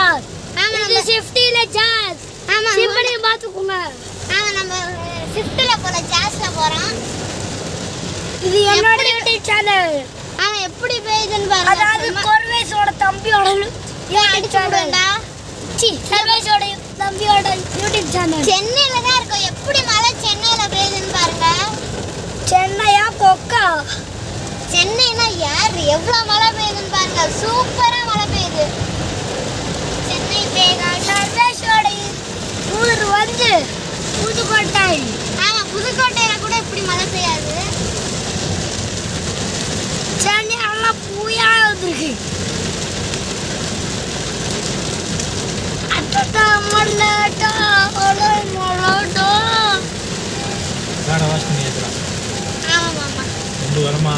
ஜாஸ். இது ஷிஃப்டில ஜாஸ். ஆமா சிம்பனே பாத்துக்குங்க. ஆமா நம்ம ஷிஃப்ட்ல போற ஜாஸ்ல போறோம். இது என்னோட யூடியூப் சேனல். ஆமா எப்படி பேஜ்னு பாருங்க. அதாவது கோர்வேஸோட தம்பியோட யூடியூப் சேனல்டா. சி சர்வேஸோட தம்பியோட யூடியூப் சேனல். சென்னையில தான் இருக்கும். எப்படி மழை சென்னையில பேஜ்னு பாருங்க. சென்னையா கொக்கா? சென்னைனா யார் எவ்வளவு மழை பெய்யுதுன்னு பாருங்க. சூப்பரா மழை பெய்யுது. சென்னை பேகா சர்வேஸோட ஊர் வந்து புதுக்கோட்டை. ஆமா புதுக்கோட்டையில கூட இப்படி மழை பெய்யாது. சென்னை எல்லாம் பூயா வந்துருக்கு. அட்டா மல்லட்டா ஒளை மலடா. காட வாஷ் பண்ணி ஏத்துறா. ஆமா மாமா. ரெண்டு வரமா.